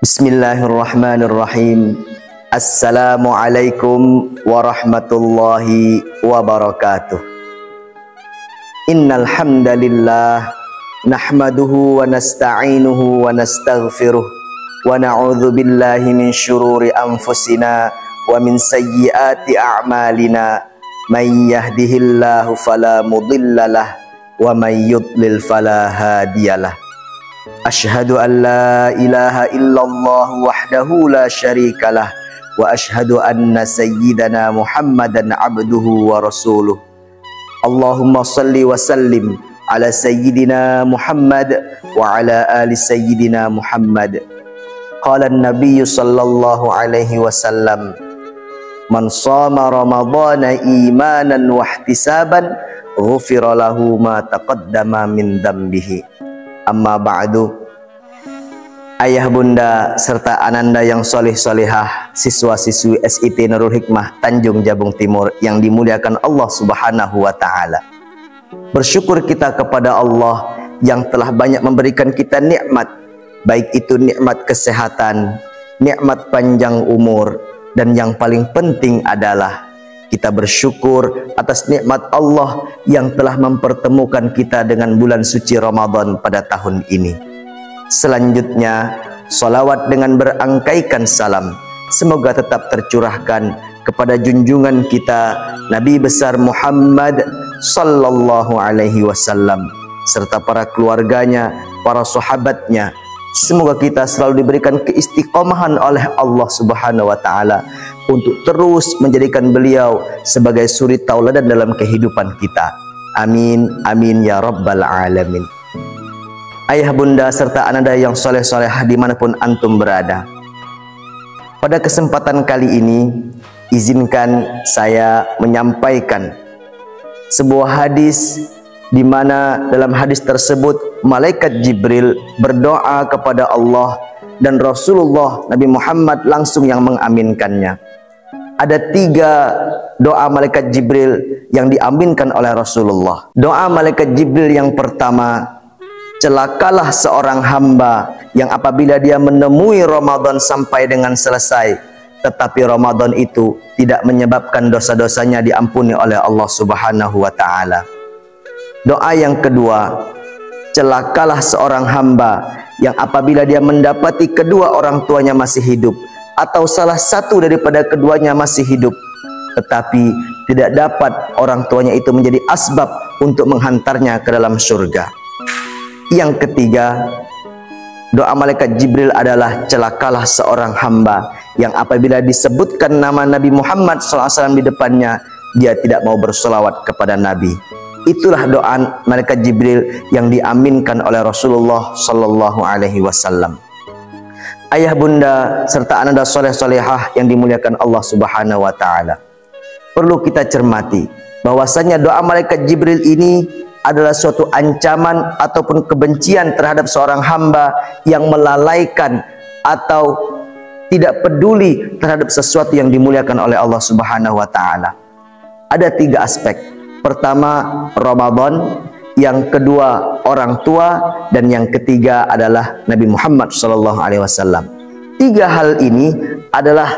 Bismillahirrahmanirrahim. Assalamualaikum warahmatullahi wabarakatuh. Innal hamdalillah nahmaduhu wa nasta'inuhu wa nastaghfiruh wa na'udzu billahi min syururi anfusina wa min sayyiati a'malina. May yahdihillahu fala mudhillalah wa may yudlil fala hadiyalah. Asyhadu an la ilaha illallah wahdahu la syarikalah wa asyhadu anna sayyidana Muhammadan abduhu wa rasuluh. Allahumma salli wa sallim ala sayyidina Muhammad wa ala ali sayyidina Muhammad. Qala an-nabiy sallallahu alaihi wasallam, man shama ramadhana imanan wa ihtisaban ghufira lahu ma taqaddama min dhanbihi. Amma ba'du. Ayah bunda serta ananda yang soleh-solehah, siswa-siswi SIT Nurul Hikmah Tanjung Jabung Timur yang dimuliakan Allah Subhanahu wa Ta'ala. Bersyukur kita kepada Allah yang telah banyak memberikan kita nikmat, baik itu nikmat kesehatan, nikmat panjang umur, dan yang paling penting adalah kita bersyukur atas nikmat Allah yang telah mempertemukan kita dengan bulan suci Ramadan pada tahun ini. Selanjutnya, salawat dengan berangkaikan salam semoga tetap tercurahkan kepada junjungan kita Nabi besar Muhammad sallallahu alaihi wasallam serta para keluarganya, para sahabatnya. Semoga kita selalu diberikan keistiqomahan oleh Allah Subhanahu wa Ta'ala untuk terus menjadikan beliau sebagai suri tauladan dalam kehidupan kita. Amin, amin ya rabbal alamin. Ayah bunda serta ananda yang soleh-solehah dimanapun antum berada, pada kesempatan kali ini izinkan saya menyampaikan sebuah hadis di mana dalam hadis tersebut malaikat Jibril berdoa kepada Allah dan Rasulullah Nabi Muhammad langsung yang mengaminkannya. Ada 3 doa malaikat Jibril yang diaminkan oleh Rasulullah. Doa malaikat Jibril yang pertama, celakalah seorang hamba yang apabila dia menemui Ramadan sampai dengan selesai, tetapi Ramadan itu tidak menyebabkan dosa-dosanya diampuni oleh Allah Subhanahu wa Ta'ala. Doa yang kedua, celakalah seorang hamba yang apabila dia mendapati kedua orang tuanya masih hidup atau salah satu daripada keduanya masih hidup, tetapi tidak dapat orang tuanya itu menjadi asbab untuk menghantarnya ke dalam surga. Yang ketiga, doa malaikat Jibril adalah celakalah seorang hamba yang apabila disebutkan nama Nabi Muhammad SAW di depannya, dia tidak mau bersolawat kepada Nabi. Itulah doa malaikat Jibril yang diaminkan oleh Rasulullah sallallahu alaihi wasallam. Ayah bunda serta ananda soleh solehah yang dimuliakan Allah Subhanahu wa taala, perlu kita cermati bahwasanya doa malaikat Jibril ini adalah suatu ancaman ataupun kebencian terhadap seorang hamba yang melalaikan atau tidak peduli terhadap sesuatu yang dimuliakan oleh Allah Subhanahu wa taala. Ada 3 aspek. Pertama, Ramadan, yang kedua orang tua, dan yang ketiga adalah Nabi Muhammad SAW. 3 hal ini adalah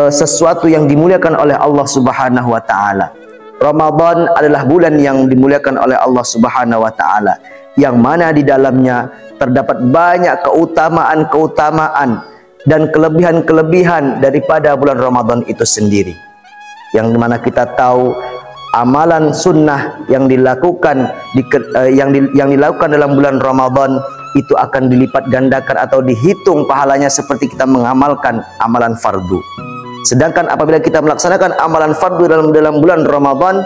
sesuatu yang dimuliakan oleh Allah Subhanahu wa taala. Ramadan adalah bulan yang dimuliakan oleh Allah Subhanahu wa taala, yang mana di dalamnya terdapat banyak keutamaan-keutamaan dan kelebihan-kelebihan daripada bulan Ramadan itu sendiri. Yang mana kita tahu amalan sunnah yang dilakukan yang dilakukan dalam bulan Ramadan itu akan dilipat gandakan atau dihitung pahalanya seperti kita mengamalkan amalan fardu. Sedangkan apabila kita melaksanakan amalan fardu dalam bulan Ramadan,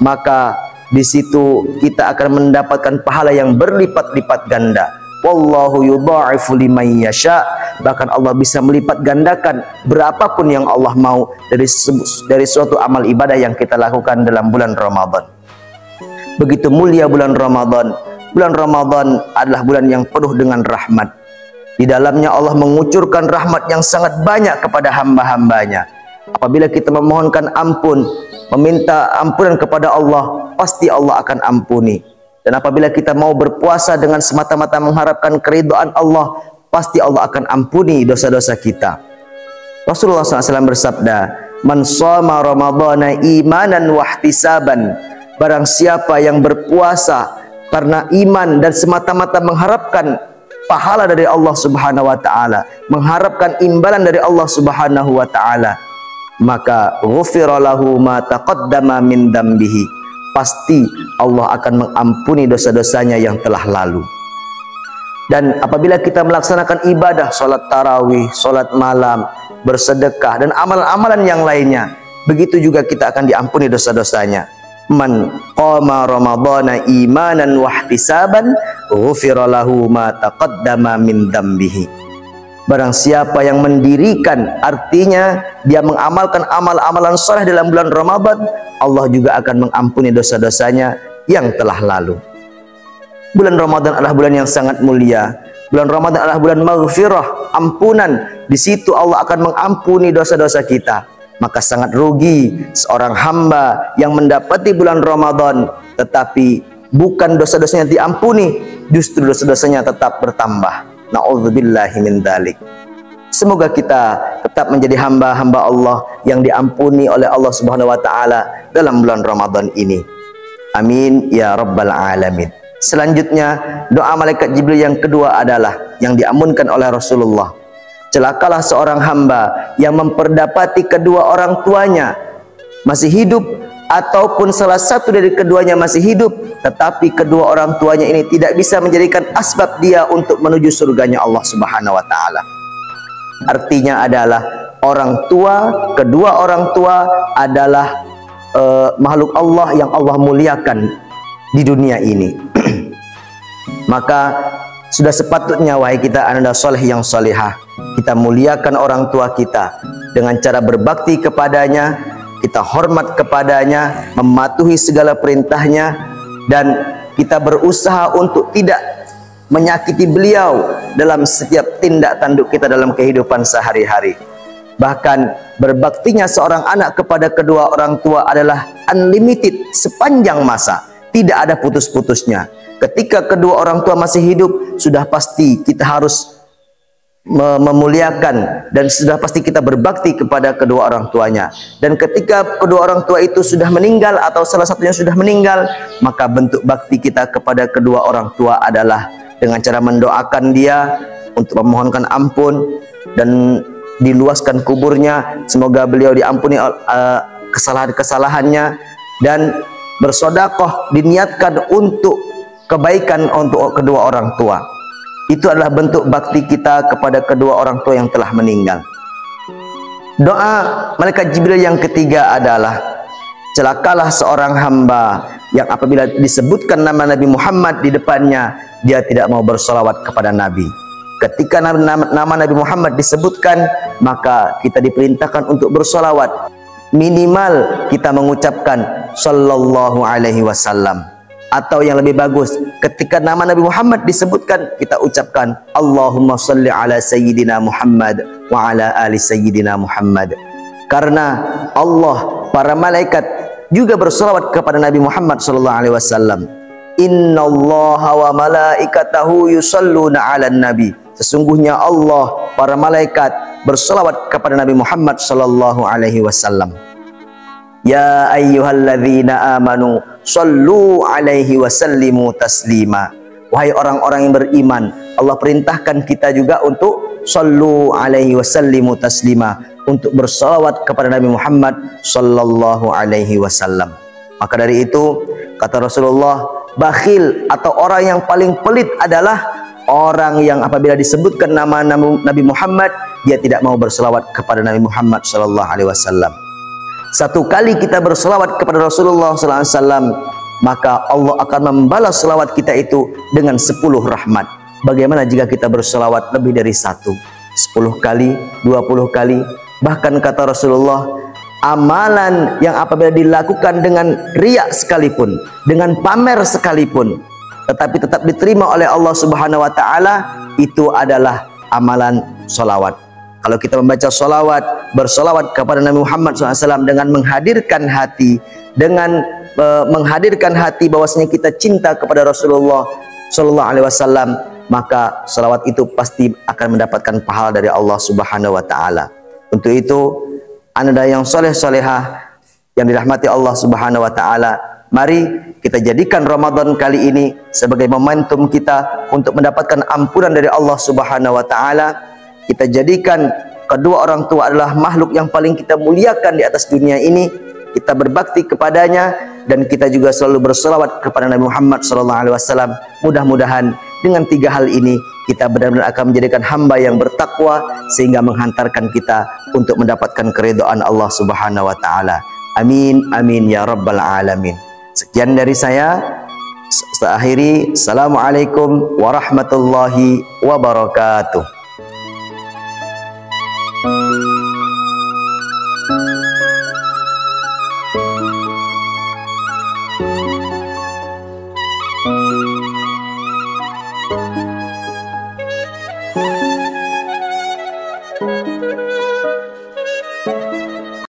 maka di situ kita akan mendapatkan pahala yang berlipat-lipat ganda. Wallahu yudha'ifu liman yasha. Bahkan Allah bisa melipat gandakan berapapun yang Allah mau dari suatu amal ibadah yang kita lakukan dalam bulan Ramadan. Begitu mulia bulan Ramadan. Bulan Ramadan adalah bulan yang penuh dengan rahmat. Di dalamnya Allah mengucurkan rahmat yang sangat banyak kepada hamba-hambanya. Apabila kita memohonkan ampun, meminta ampunan kepada Allah, pasti Allah akan ampuni. Dan apabila kita mau berpuasa dengan semata-mata mengharapkan keridhaan Allah, pasti Allah akan ampuni dosa-dosa kita. Rasulullah SAW bersabda, "Man shoma Ramadhana imanan wahtisaban." Barang siapa yang berpuasa karena iman dan semata-mata mengharapkan pahala dari Allah Subhanahu wa taala, mengharapkan imbalan dari Allah Subhanahu wa taala, maka ghufira lahu ma taqaddama min dambihi. Pasti Allah akan mengampuni dosa-dosanya yang telah lalu. Dan apabila kita melaksanakan ibadah, sholat tarawih, sholat malam, bersedekah, dan amalan-amalan yang lainnya, begitu juga kita akan diampuni dosa-dosanya. Man qama ramadhana imanan wahtisaban ghufira lahu ma taqaddama min dambihi. Barang siapa yang mendirikan, artinya dia mengamalkan amal-amalan saleh dalam bulan Ramadan, Allah juga akan mengampuni dosa-dosanya yang telah lalu. Bulan Ramadan adalah bulan yang sangat mulia. Bulan Ramadan adalah bulan maghfirah, ampunan. Di situ Allah akan mengampuni dosa-dosa kita. Maka sangat rugi seorang hamba yang mendapati bulan Ramadan tetapi bukan dosa-dosanya diampuni, justru dosa-dosanya tetap bertambah. Na'udzubillahi min dzalik. Semoga kita tetap menjadi hamba-hamba Allah yang diampuni oleh Allah Subhanahu wa taala dalam bulan Ramadan ini. Amin ya rabbal alamin. Selanjutnya, doa malaikat Jibril yang kedua adalah yang diamunkan oleh Rasulullah. Celakalah seorang hamba yang memperdapati kedua orang tuanya masih hidup ataupun salah satu dari keduanya masih hidup, tetapi kedua orang tuanya ini tidak bisa menjadikan asbab dia untuk menuju surganya Allah Subhanahu wa taala. Artinya adalah orang tua, kedua orang tua adalah makhluk Allah yang Allah muliakan di dunia ini. Maka sudah sepatutnya wahai kita ananda soleh yang solehah, kita muliakan orang tua kita dengan cara berbakti kepadanya, kita hormat kepadanya, mematuhi segala perintahnya, dan kita berusaha untuk tidak menyakiti beliau dalam setiap tindak tanduk kita dalam kehidupan sehari-hari. Bahkan berbaktinya seorang anak kepada kedua orang tua adalah unlimited, sepanjang masa, tidak ada putus-putusnya. Ketika kedua orang tua masih hidup, sudah pasti kita harus memuliakan dan sudah pasti kita berbakti kepada kedua orang tuanya. Dan ketika kedua orang tua itu sudah meninggal atau salah satunya sudah meninggal, maka bentuk bakti kita kepada kedua orang tua adalah dengan cara mendoakan dia untuk memohonkan ampun dan diluaskan kuburnya, semoga beliau diampuni kesalahan-kesalahannya, dan bersedekah diniatkan untuk kebaikan untuk kedua orang tua. Itu adalah bentuk bakti kita kepada kedua orang tua yang telah meninggal. Doa malaikat Jibril yang ketiga adalah, celakalah seorang hamba yang apabila disebutkan nama Nabi Muhammad di depannya, dia tidak mau bersolawat kepada Nabi. Ketika nama Nabi Muhammad disebutkan, maka kita diperintahkan untuk bersolawat. Minimal kita mengucapkan sallallahu alaihi wasallam. Atau yang lebih bagus, ketika nama Nabi Muhammad disebutkan, kita ucapkan Allahumma salli ala Sayyidina Muhammad wa ala ali Sayyidina Muhammad. Karena Allah, para malaikat juga berselawat kepada Nabi Muhammad sallallahu alaihi wasallam. Innallaha wa malaikatahu yusalluna 'alan nabi. Sesungguhnya Allah, para malaikat berselawat kepada Nabi Muhammad sallallahu alaihi wasallam. Ya ayyuhalladzina amanu sallu alaihi wasallimu taslima. Wahai orang-orang yang beriman, Allah perintahkan kita juga untuk sallu alaihi wasallimu taslima, untuk bersalawat kepada Nabi Muhammad sallallahu alaihi wasallam. Maka dari itu kata Rasulullah, bakhil atau orang yang paling pelit adalah orang yang apabila disebutkan nama Nabi Muhammad, dia tidak mau bersalawat kepada Nabi Muhammad sallallahu alaihi wasallam. Satu kali kita berselawat kepada Rasulullah SAW, maka Allah akan membalas selawat kita itu dengan 10 rahmat. Bagaimana jika kita berselawat lebih dari 1, 10 kali, 20 kali? Bahkan kata Rasulullah, amalan yang apabila dilakukan dengan riya sekalipun, dengan pamer sekalipun, tetapi tetap diterima oleh Allah Subhanahu wa Ta'ala, itu adalah amalan solawat. Kalau kita membaca solawat, bersolawat kepada Nabi Muhammad SAW dengan menghadirkan hati, menghadirkan hati bahwasanya kita cinta kepada Rasulullah SAW, maka solawat itu pasti akan mendapatkan pahala dari Allah Subhanahu Wa Taala. Untuk itu, anda yang soleh-solehah yang dirahmati Allah Subhanahu Wa Taala, mari kita jadikan Ramadan kali ini sebagai momentum kita untuk mendapatkan ampunan dari Allah Subhanahu Wa Taala. Kita jadikan kedua orang tua adalah makhluk yang paling kita muliakan di atas dunia ini. Kita berbakti kepadanya dan kita juga selalu berselawat kepada Nabi Muhammad SAW. Mudah-mudahan dengan 3 hal ini kita benar-benar akan menjadikan hamba yang bertakwa sehingga menghantarkan kita untuk mendapatkan keridhaan Allah Subhanahu Wa Taala. Amin, amin ya rabbal alamin. Sekian dari saya. Saya akhiri. Assalamualaikum warahmatullahi wabarakatuh. Thank you.